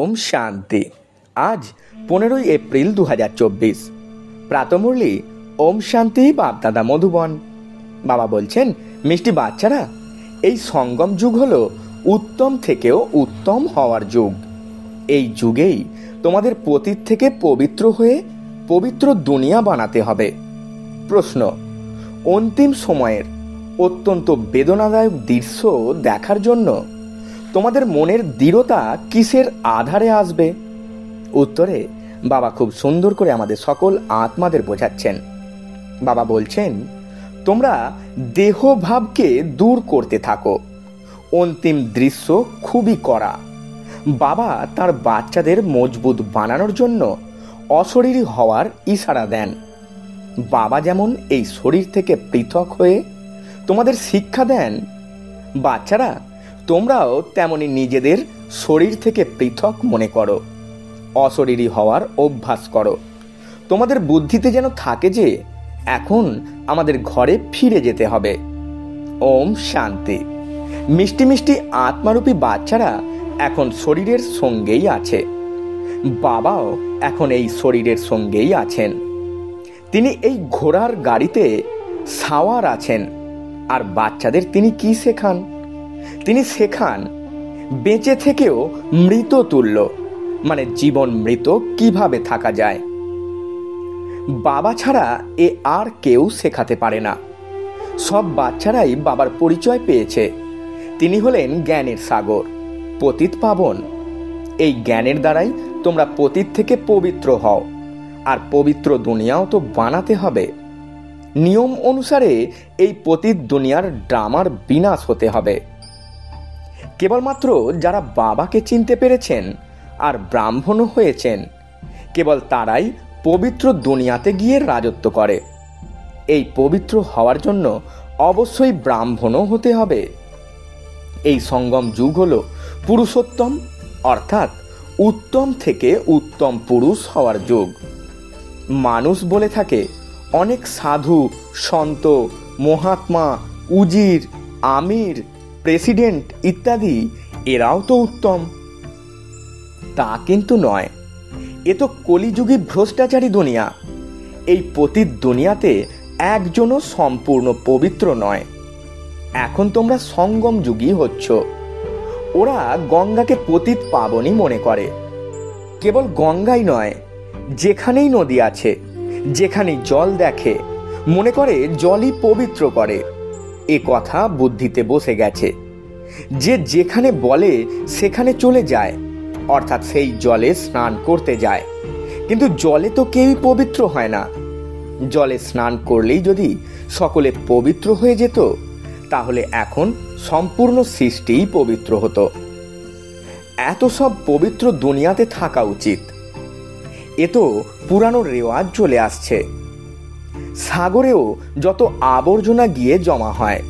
ওম শান্তি। আজ 15ই এপ্রিল 2024। প্রাতমুরলি ওম শান্তি বাপদাদা মধুবন। বাবা বলছেন, মিষ্টি বাচ্চারা, এই সঙ্গম যুগ হলো উত্তম থেকেও উত্তম হওয়ার যুগ। এই যুগেই তোমাদের পতীত থেকে পবিত্র হয়ে পবিত্র দুনিয়া বানাতে হবে। প্রশ্ন, অন্তিম সময়ের অত্যন্ত বেদনাদায়ক দৃশ্য দেখার জন্য তোমাদের মনের দৃঢ়তা কিসের আধারে আসবে? উত্তরে বাবা খুব সুন্দর করে আমাদের সকল আত্মাদের বোঝাচ্ছেন। বাবা বলছেন, তোমরা দেহভাবকে দূর করতে থাকো। অন্তিম দৃশ্য খুবই কড়া। বাবা তার বাচ্চাদের মজবুত বানানোর জন্য অশরীরী হওয়ার ইশারা দেন। বাবা যেমন এই শরীর থেকে পৃথক হয়ে তোমাদের শিক্ষা দেন, বাচ্চারা তোমরাও তেমনি নিজেদের শরীর থেকে পৃথক মনে করো, অশরীরী হওয়ার অভ্যাস করো। তোমাদের বুদ্ধিতে যেন থাকে যে এখন আমাদের ঘরে ফিরে যেতে হবে। ওম শান্তি। মিষ্টি মিষ্টি আত্মারূপী বাচ্চারা এখন শরীরের সঙ্গেই আছে। বাবাও এখন এই শরীরের সঙ্গেই আছেন। তিনি এই ঘোড়ার গাড়িতে সাওয়ার আছেন। আর বাচ্চাদের তিনি কি শেখান? তিনি শেখান বেঁচে থেকেও মৃত তুল্য, মানে জীবন মৃত কিভাবে থাকা যায়। বাবা ছাড়া এ আর কেউ শেখাতে পারে না। সব বাচ্চারাই বাবার পরিচয় পেয়েছে। তিনি হলেন জ্ঞানের সাগর, পতিত পাবন। এই জ্ঞানের দ্বারাই তোমরা পতিত থেকে পবিত্র হও। আর পবিত্র দুনিয়াও তো বানাতে হবে। নিয়ম অনুসারে এই পতিত দুনিয়ার ড্রামার বিনাশ হতে হবে। কেবলমাত্র যারা বাবাকে চিনতে পেরেছেন আর ব্রাহ্মণও হয়েছেন, কেবল তারাই পবিত্র দুনিয়াতে গিয়ে রাজত্ব করে। এই পবিত্র হওয়ার জন্য অবশ্যই ব্রাহ্মণও হতে হবে। এই সঙ্গম যুগ হলো পুরুষোত্তম, অর্থাৎ উত্তম থেকে উত্তম পুরুষ হওয়ার যুগ। মানুষ বলে থাকে অনেক সাধু, সন্ত, মহাত্মা, উজির, আমির, প্রেসিডেন্ট ইত্যাদি, এরাও তো উত্তম। তা কিন্তু নয়। এ তো কলিযুগী ভ্রষ্টাচারী দুনিয়া। এই পতিত দুনিয়াতে একজনও সম্পূর্ণ পবিত্র নয়। এখন তোমরা সঙ্গম যুগী হচ্ছ। ওরা গঙ্গাকে পতিত পাবনী মনে করে। কেবল গঙ্গাই নয়, যেখানেই নদী আছে, যেখানেই জল দেখে, মনে করে জলই পবিত্র করে। এ কথা বুদ্ধিতে বসে গেছে। যে যেখানে বলে সেখানে চলে যায়, অর্থাৎ সেই জলে স্নান করতে যায়। কিন্তু জলে তো কেউই পবিত্র হয় না। জলে স্নান করলেই যদি সকলে পবিত্র হয়ে যেত, তাহলে এখন সম্পূর্ণ সৃষ্টিই পবিত্র হতো। এত সব পবিত্র দুনিয়াতে থাকা উচিত। এ তো পুরানো রেওয়াজ চলে আসছে। সাগরেও যত আবর্জনা গিয়ে জমা হয়,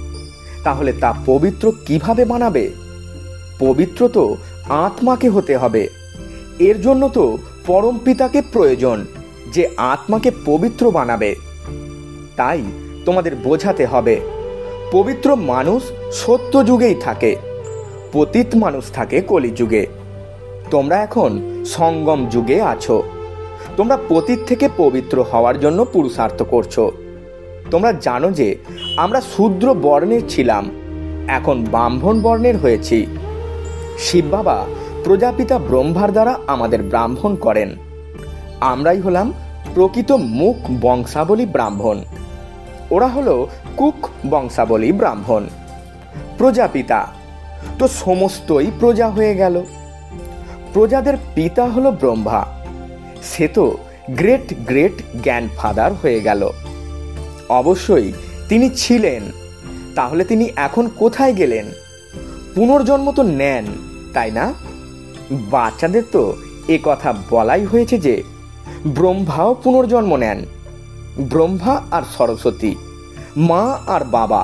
তাহলে তা পবিত্র কিভাবে বানাবে? পবিত্র তো আত্মাকে হতে হবে। এর জন্য তো পরম পিতাকে প্রয়োজন, যে আত্মাকে পবিত্র বানাবে। তাই তোমাদের বোঝাতে হবে, পবিত্র মানুষ সত্য যুগেই থাকে, পতিত মানুষ থাকে কলিযুগে। তোমরা এখন সঙ্গম যুগে আছো। তোমরা পতিত থেকে পবিত্র হওয়ার জন্য পুরুষার্থ করছো। তোমরা জানো যে আমরা শূদ্র বর্ণের ছিলাম, এখন ব্রাহ্মণ বর্ণের হয়েছি। শিব বাবা প্রজাপিতা ব্রহ্মার দ্বারা আমাদের ব্রাহ্মণ করেন। আমরাই হলাম প্রকৃত মুখ বংশাবলী ব্রাহ্মণ। ওরা হলো কুক বংশাবলী ব্রাহ্মণ। প্রজাপিতা তো সমস্তই প্রজা হয়ে গেল। প্রজাদের পিতা হলো ব্রহ্মা। সে তো গ্রেট গ্রেট গ্র্যান্ডফাদার হয়ে গেল। অবশ্যই তিনি ছিলেন, তাহলে তিনি এখন কোথায় গেলেন? পুনর্জন্ম তো নেন, তাই না? বাচ্চাদের তো এ কথা বলাই হয়েছে যে ব্রহ্মাও পুনর্জন্ম নেন। ব্রহ্মা আর সরস্বতী, মা আর বাবা,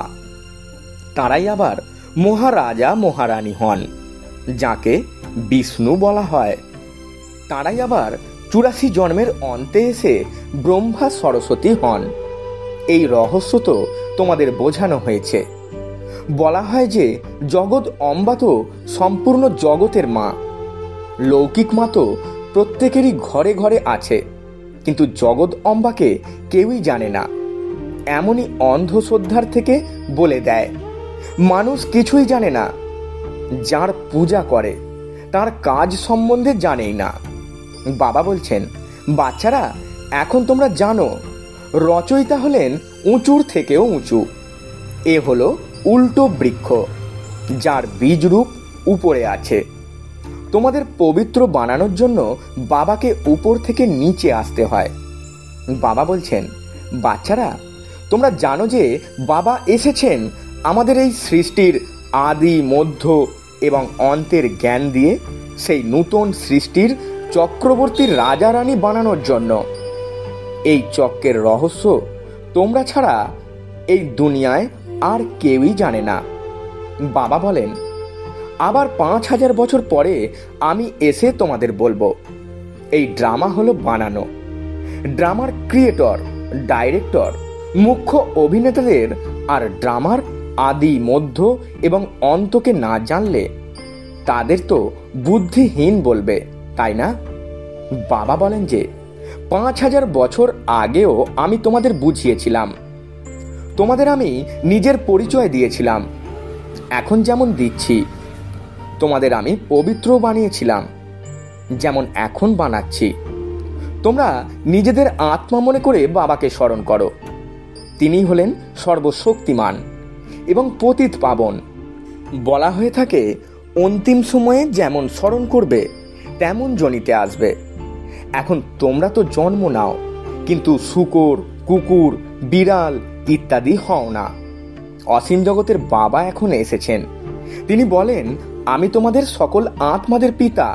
তারাই আবার মহারাজা মহারানী হন, যাকে বিষ্ণু বলা হয়। তারাই আবার 84 জন্মের অন্তে এসে ব্রহ্মা সরস্বতী হন। এই রহস্য তো তোমাদের বোঝানো হয়েছে। বলা হয় যে জগৎ অম্বা তো সম্পূর্ণ জগতের মা। লৌকিক মা তো প্রত্যেকেরই ঘরে ঘরে আছে, কিন্তু জগৎ অম্বাকে কেউই জানে না। এমনই অন্ধশ্রদ্ধার থেকে বলে দেয়, মানুষ কিছুই জানে না। যার পূজা করে তার কাজ সম্বন্ধে জানেই না। বাবা বলছেন, বাচ্চারা, এখন তোমরা জানো রচয়িতা হলেন উঁচুর থেকেও উঁচু। এ হলো উল্টো বৃক্ষ, যার বীজরূপ উপরে আছে। তোমাদের পবিত্র বানানোর জন্য বাবাকে উপর থেকে নিচে আসতে হয়। বাবা বলছেন, বাচ্চারা, তোমরা জানো যে বাবা এসেছেন আমাদের এই সৃষ্টির আদি, মধ্য এবং অন্তের জ্ঞান দিয়ে সেই নূতন সৃষ্টির চক্রবর্তী রাজা রানী বানানোর জন্য। এই চক্রের রহস্য তোমরা ছাড়া এই দুনিয়ায় আর কেউই জানে না। বাবা বলেন, আবার 5000 বছর পরে আমি এসে তোমাদের বলবো, এই ড্রামা হলো বানানো। ড্রামার ক্রিয়েটর, ডাইরেক্টর, মুখ্য অভিনেতাদের আর ড্রামার আদি, মধ্য এবং অন্তকে না জানলে তাদের তো বুদ্ধিহীন বলবে, তাই না? বাবা বলেন যে 5000 বছর আগেও আমি তোমাদের বুঝিয়েছিলাম, তোমাদের আমি নিজের পরিচয় দিয়েছিলাম। এখন যেমন দিচ্ছি, তোমাদের আমি পবিত্র বানিয়েছিলাম যেমন এখন বানাচ্ছি। তোমরা নিজেদের আত্মা মনে করে বাবাকে স্মরণ করো। তিনি হলেন সর্বশক্তিমান এবং পতিত পাবন। বলা হয়ে থাকে, অন্তিম সময়ে যেমন স্মরণ করবে তেমন জনিতে আসবে। এখন তোমরা তো জন্ম নাও, কিন্তু শূকর, কুকুর, বিড়াল ইত্যাদি হও না। অসীম জগতের বাবা এখন এসেছেন। তিনি বলেন, আমি তোমাদের সকল আত্মাদের পিতা।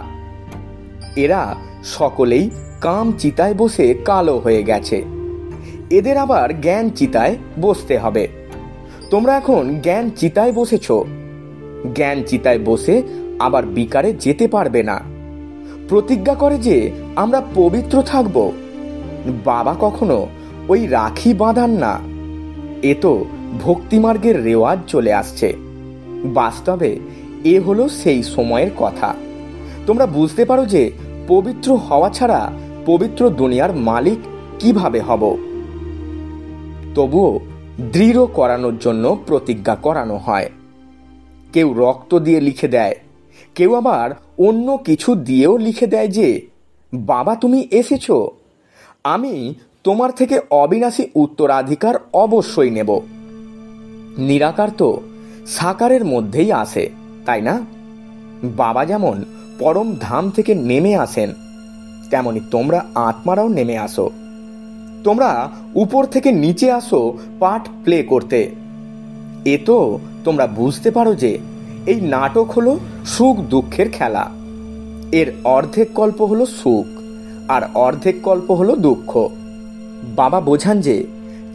এরা সকলেই কাম চিতায় বসে কালো হয়ে গেছে। এদের আবার জ্ঞান চিতায় বসতে হবে। তোমরা এখন জ্ঞান চিতায় বসেছ। জ্ঞান চিতায় বসে আবার বিকারে যেতে পারবে না। প্রতিজ্ঞা করে যে আমরা পবিত্র থাকব। বাবা কখনো ওই রাখি বাঁধান না। এ তো ভক্তিমার্গের রেওয়াজ চলে আসছে। বাস্তবে এ হলো সেই সময়ের কথা। তোমরা বুঝতে পারো যে পবিত্র হওয়া ছাড়া পবিত্র দুনিয়ার মালিক কিভাবে হব। তবুও দৃঢ় করানোর জন্য প্রতিজ্ঞা করানো হয়। কেউ রক্ত দিয়ে লিখে দেয়, কেউ আবার অন্য কিছু দিয়েও লিখে দেয় যে, বাবা তুমি এসেছ, আমি তোমার থেকে অবিনাশী উত্তরাধিকার অবশ্যই নেব। নিরাকার তো সাকারের মধ্যেই আসে, তাই না? বাবা যেমন পরম ধাম থেকে নেমে আসেন, তেমনি তোমরা আত্মারাও নেমে আসো। তোমরা উপর থেকে নিচে আসো পার্ট প্লে করতে। এ তো তোমরা বুঝতে পারো যে এই নাটক হলো সুখ দুঃখের খেলা। এর অর্ধেক কল্প হলো সুখ আর অর্ধেক কল্প হলো দুঃখ। বাবা বোঝান যে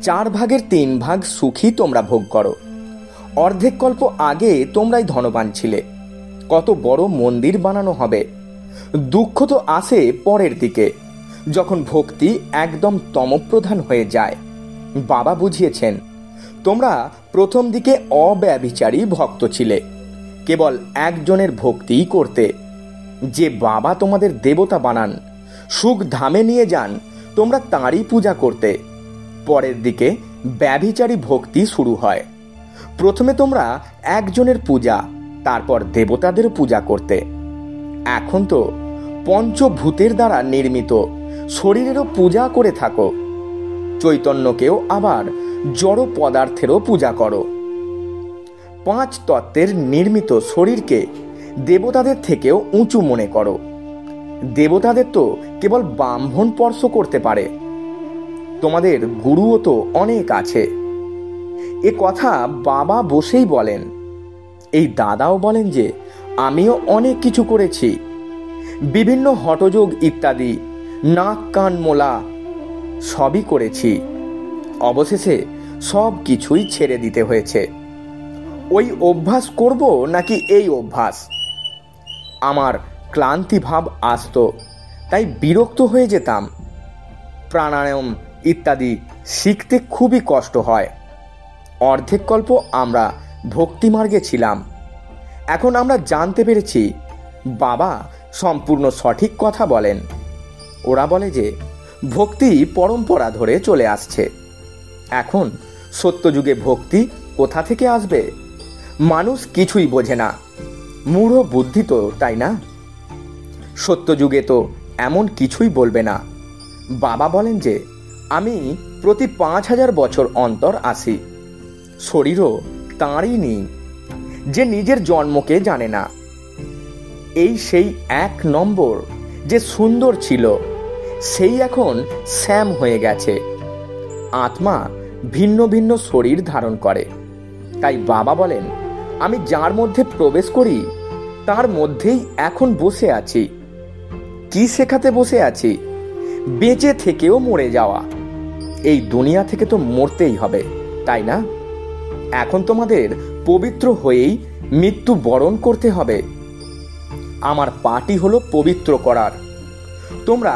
4 ভাগের 3 ভাগ সুখই তোমরা ভোগ করো। অর্ধেক কল্প আগে তোমরাই ধনবান ছিলে। কত বড় মন্দির বানানো হবে। দুঃখ তো আসে পরের দিকে, যখন ভক্তি একদম তমপ্রধান হয়ে যায়। বাবা বুঝিয়েছেন, তোমরা প্রথম দিকে অব্যভিচারী ভক্ত ছিলে, কেবল একজনের ভক্তিই করতে। যে বাবা তোমাদের দেবতা বানান, সুখ ধামে নিয়ে যান, তোমরা তাঁরই পূজা করতে। পরের দিকে ব্যভিচারী ভক্তি শুরু হয়। প্রথমে তোমরা একজনের পূজা, তারপর দেবতাদের পূজা করতে। এখন তো পঞ্চভূতের দ্বারা নির্মিত শরীরেরও পূজা করে থাকো। চৈতন্যকেও আবার জড় পদার্থেরও পূজা করো। 5 তত্ত্বের নির্মিত শরীরকে দেবতাদের থেকেও উঁচু মনে করো। দেবতাদের তো কেবল ব্রাহ্মণ স্পর্শ করতে পারে। তোমাদের গুরুও তো অনেক আছে। এ কথা বাবা বসেই বলেন। এই দাদাও বলেন যে আমিও অনেক কিছু করেছি, বিভিন্ন হঠযোগ ইত্যাদি, নাক কান মোলা সবই করেছি। অবশেষে সব কিছুই ছেড়ে দিতে হয়েছে। ওই অভ্যাস করব নাকি এই অভ্যাস? আমার ক্লান্তি ভাব আসতো, তাই বিরক্ত হয়ে যেতাম। প্রাণায়াম ইত্যাদি শিখতে খুবই কষ্ট হয়। অর্ধেক কল্প আমরা ভক্তিমার্গে ছিলাম। এখন আমরা জানতে পেরেছি বাবা সম্পূর্ণ সঠিক কথা বলেন। ওরা বলে যে ভক্তি পরম্পরা ধরে চলে আসছে। এখন সত্যযুগে ভক্তি কোথা থেকে আসবে? মানুষ কিছুই বোঝে না, মূঢ় বুদ্ধি তো, তাই না? সত্যযুগে তো এমন কিছুই বলবে না। বাবা বলেন যে আমি প্রতি 5000 বছর অন্তর আসি। শরীরও তাঁরই নেই, যে নিজের জন্মকে জানে না। এই সেই 1 নম্বর যে সুন্দর ছিল, সেই এখন শ্যাম হয়ে গেছে। আত্মা ভিন্ন ভিন্ন শরীর ধারণ করে। তাই বাবা বলেন আমি যার মধ্যে প্রবেশ করি তার মধ্যেই এখন বসে আছি। কি শেখাতে বসে আছি? বেঁচে থেকেও মরে যাওয়া। এই দুনিয়া থেকে তো মরতেই হবে, তাই না? এখন তোমাদের পবিত্র হয়েই মৃত্যু বরণ করতে হবে। আমার পার্টি হলো পবিত্র করার। তোমরা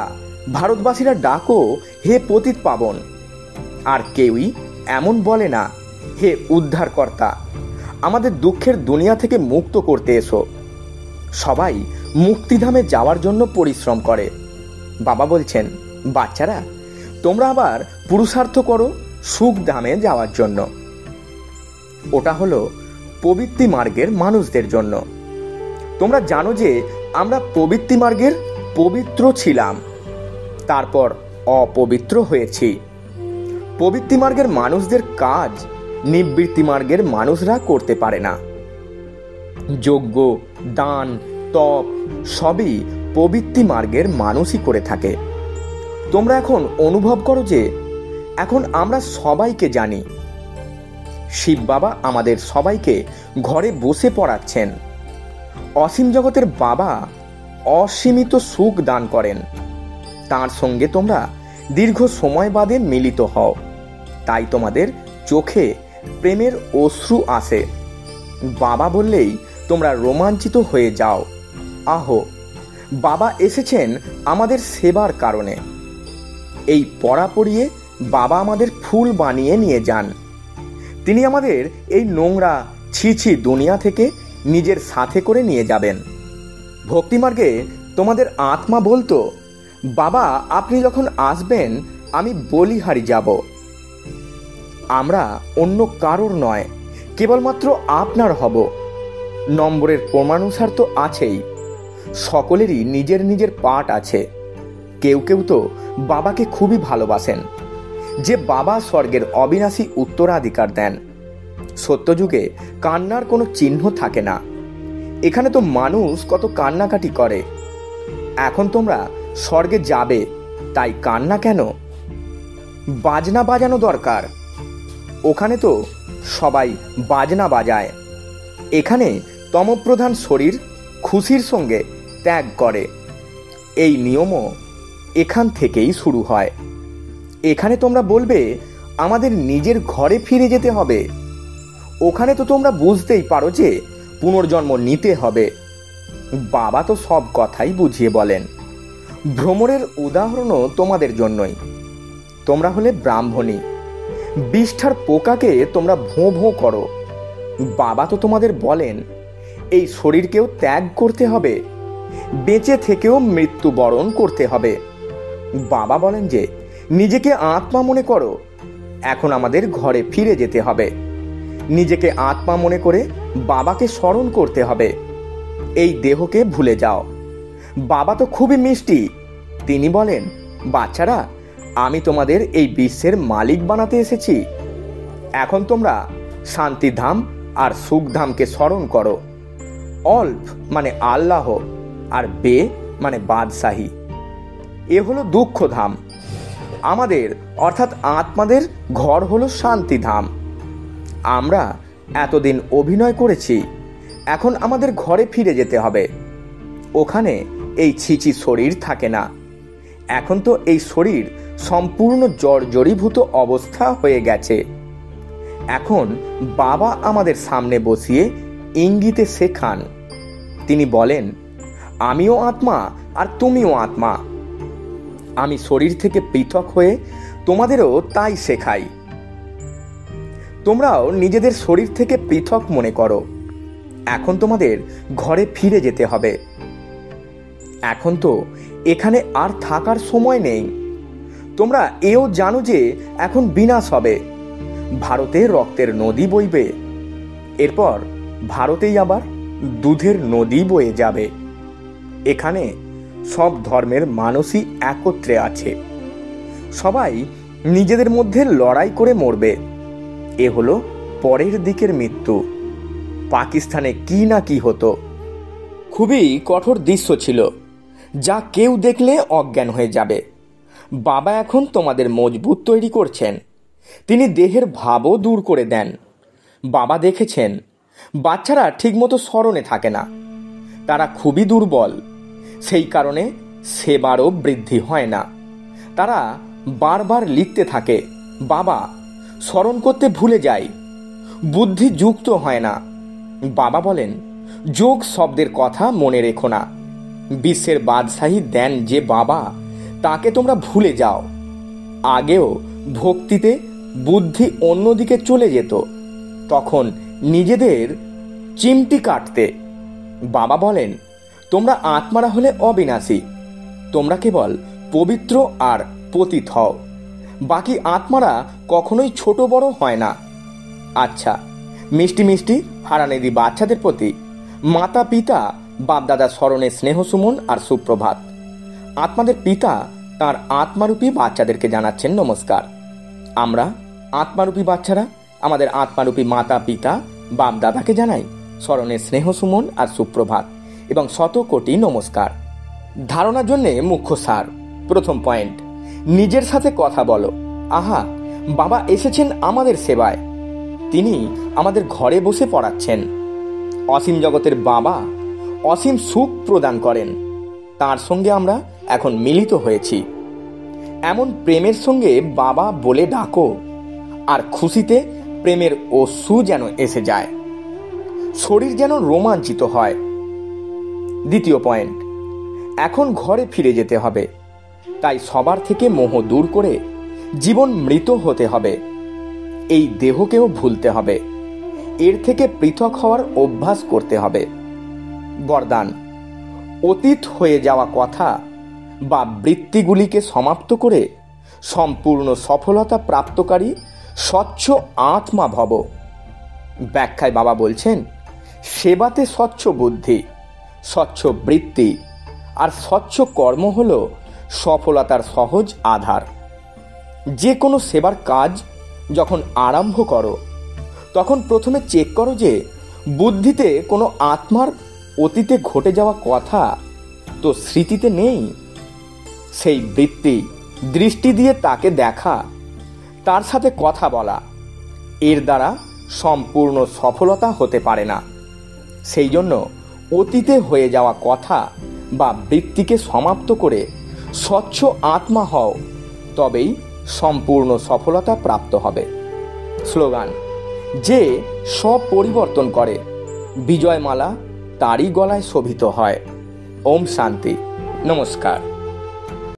ভারতবাসীরা ডাকো হে পতিত পাবন, আর কেউই এমন বলে না হে উদ্ধারকর্তা, আমাদের দুঃখের দুনিয়া থেকে মুক্ত করতে এসো। সবাই মুক্তিধামে যাওয়ার জন্য পরিশ্রম করে। বাবা বলছেন বাচ্চারা, তোমরা আবার পুরুষার্থ করো সুখধামে যাওয়ার জন্য। ওটা হলো পবিত্রি মার্গের মানুষদের জন্য। তোমরা জানো যে আমরা পবিত্রি মার্গের পবিত্র ছিলাম, তারপর অপবিত্র হয়েছি। পবিত্রি মার্গের মানুষদের কাজ নিবৃত্তি মার্গের মানুষরা করতে পারে না। যজ্ঞ, দান, তপ সবই পবিত্রি মার্গের মানুষই করে থাকে। তোমরা এখন অনুভব করো যে এখন আমরা সবাইকে জানি। শিব বাবা আমাদের সবাইকে ঘরে বসে পড়াচ্ছেন। অসীম জগতের বাবা অসীমিত সুখ দান করেন। তার সঙ্গে তোমরা দীর্ঘ সময় বাদে মিলিত হও, তাই তোমাদের চোখে প্রেমের অশ্রু আসে। বাবা বললেই তোমরা রোমাঞ্চিত হয়ে যাও। আহো, বাবা এসেছেন আমাদের সেবার কারণে। এই পড়া পড়িয়ে বাবা আমাদের ফুল বানিয়ে নিয়ে যান। তিনি আমাদের এই নোংরা ছিছি দুনিয়া থেকে নিজের সাথে করে নিয়ে যাবেন। ভক্তিমার্গে তোমাদের আত্মা বলতো, বাবা আপনি যখন আসবেন আমি বলিহারি যাব। আমরা অন্য কারোর নয়, কেবলমাত্র আপনার হব। নম্বরের ক্রমানুসার তো আছেই। সকলেরই নিজের নিজের পাঠ আছে। কেউ কেউ তো বাবাকে খুবই ভালোবাসেন, যে বাবা স্বর্গের অবিনাশী উত্তরাধিকার দেন। সত্যযুগে কান্নার কোনো চিহ্ন থাকে না। এখানে তো মানুষ কত কান্নাকাটি করে। এখন তোমরা স্বর্গে যাবে, তাই কান্না কেন? বাজনা বাজানো দরকার। ওখানে তো সবাই বাজনা বাজায়। এখানে তমপ্রধান শরীর খুশির সঙ্গে ত্যাগ করে। এই নিয়মও এখান থেকেই শুরু হয়। এখানে তোমরা বলবে আমাদের নিজের ঘরে ফিরে যেতে হবে। ওখানে তো তোমরা বুঝতেই পারো যে পুনর্জন্ম নিতে হবে। বাবা তো সব কথাই বুঝিয়ে বলেন। ভ্রমণের উদাহরণও তোমাদের জন্যই। তোমরা হলে ব্রাহ্মণী। বিষ্ঠার পোকাকে তোমরা ভোঁ ভোঁ করো। বাবা তো তোমাদের বলেন এই শরীরকেও ত্যাগ করতে হবে, বেঁচে থেকেও মৃত্যুবরণ করতে হবে। বাবা বলেন যে নিজেকে আত্মা মনে করো। এখন আমাদের ঘরে ফিরে যেতে হবে। নিজেকে আত্মা মনে করে বাবাকে স্মরণ করতে হবে। এই দেহকে ভুলে যাও। বাবা তো খুবই মিষ্টি। তিনি বলেন, বাচ্চারা আমি তোমাদের এই বিশ্বের মালিক বানাতে এসেছি। এখন তোমরা শান্তিধাম আর সুখধামকে স্মরণ করো। অল্প মানে আল্লাহ, আর বে মানে বাদশাহী। এ হলো দুঃখধাম। আমাদের অর্থাৎ আত্মাদের ঘর হলো শান্তিধাম। আমরা এতদিন অভিনয় করেছি, এখন আমাদের ঘরে ফিরে যেতে হবে। ওখানে এই ছিচি শরীর থাকে না। এখন তো এই শরীর সম্পূর্ণ জর্জরীভূত অবস্থা হয়ে গেছে। এখন বাবা আমাদের সামনে বসিয়ে ইঙ্গিতে শেখান। তিনি বলেন, আমিও আত্মা আর তুমিও আত্মা। আমি শরীর থেকে পৃথক হয়ে তোমাদেরও তাই শেখাই। তোমরাও নিজেদের শরীর থেকে পৃথক মনে করো। এখন তোমাদের ঘরে ফিরে যেতে হবে। এখন তো এখানে আর থাকার সময় নেই। তোমরা এও জানো যে এখন বিনাশ হবে, ভারতে রক্তের নদী বইবে, এরপর ভারতেই আবার দুধের নদী বয়ে যাবে। এখানে সব ধর্মের মানুষই একত্রে আছে, সবাই নিজেদের মধ্যে লড়াই করে মরবে। এ হলো পরের দিকের মৃত্যু। পাকিস্তানে কি না কি হতো। খুবই কঠোর দৃশ্য ছিল, যা কেউ দেখলে অজ্ঞান হয়ে যাবে। বাবা এখন তোমাদের মজবুত তৈরি করছেন, তিনি দেহের ভাবও দূর করে দেন। বাবা দেখেছেন বাচ্চারা ঠিকমতো স্মরণে থাকে না, তারা খুবই দুর্বল, সেই কারণে সেবারও বৃদ্ধি হয় না। তারা বারবার লিখতে থাকে, বাবা স্মরণ করতে ভুলে যায়, বুদ্ধি যুক্ত হয় না। বাবা বলেন, যোগ শব্দের কথা মনে রেখো না। বিশ্বের বাদশাহী দেন যে বাবা, তাকে তোমরা ভুলে যাও। আগেও ভক্তিতে বুদ্ধি অন্যদিকে চলে যেত, তখন নিজেদের চিমটি কাটতে। বাবা বলেন, তোমরা আত্মারা হলে অবিনাশী, তোমরা কেবল পবিত্র আর পতিত হও, বাকি আত্মারা কখনোই ছোট বড় হয় না। আচ্ছা, মিষ্টি মিষ্টি হারানেদি বাচ্চাদের প্রতি মাতা পিতা বাপদাদা স্মরণে স্নেহ সুমন আর সুপ্রভাত। আত্মাদের পিতা তার আত্মারূপী বাচ্চাদেরকে জানাচ্ছেন নমস্কার। আমরা আত্মারূপী বাচ্চারা আমাদের আত্মারূপী মাতা পিতা বাপদাদাকে জানাই স্মরণে স্নেহ সুমন আর সুপ্রভাত এবং শত কোটি নমস্কার। ধারণার জন্যে মুখ্য সার। প্রথম পয়েন্ট, নিজের সাথে কথা বলো। আহা, বাবা এসেছেন আমাদের সেবায়, তিনি আমাদের ঘরে বসে পড়াচ্ছেন। অসীম জগতের বাবা অসীম সুখ প্রদান করেন, তার সঙ্গে আমরা এখন মিলিত হয়েছি। এমন প্রেমের সঙ্গে বাবা বলে ডাকো, আর খুশিতে প্রেমের অশ্রু যেন এসে যায়, শরীর যেন রোমাঞ্চিত হয়। দ্বিতীয় পয়েন্ট, এখন ঘরে ফিরে যেতে হবে, তাই সবার থেকে মোহ দূর করে জীবন মৃত হতে হবে। এই দেহকেও ভুলতে হবে, এর থেকে পৃথক হওয়ার অভ্যাস করতে হবে। বরদান, অতীত হয়ে যাওয়া কথা বা বৃত্তিগুলিকে সমাপ্ত করে সম্পূর্ণ সফলতা প্রাপ্তকারী স্বচ্ছ আত্মা ভব। ব্যাখ্যায় বাবা বলছেন, সেবাতে স্বচ্ছ বুদ্ধি, স্বচ্ছ বৃত্তি আর স্বচ্ছ কর্ম হল সফলতার সহজ আধার। যে কোনো সেবার কাজ যখন আরম্ভ করো, তখন প্রথমে চেক করো যে বুদ্ধিতে কোনো আত্মার অতীতে ঘটে যাওয়া কথা তো স্মৃতিতে নেই। সেই বৃত্তি দৃষ্টি দিয়ে তাকে দেখা, তার সাথে কথা বলা, এর দ্বারা সম্পূর্ণ সফলতা হতে পারে না। সেই জন্য অতীতে হয়ে যাওয়া কথা বা বৃত্তিকে সমাপ্ত করে স্বচ্ছ আত্মা হও, তবেই সম্পূর্ণ সফলতা প্রাপ্ত হবে। স্লোগান, যে সব পরিবর্তন করে বিজয়মালা তারই গলায় শোভিত হয়। ওম শান্তি। নমস্কার।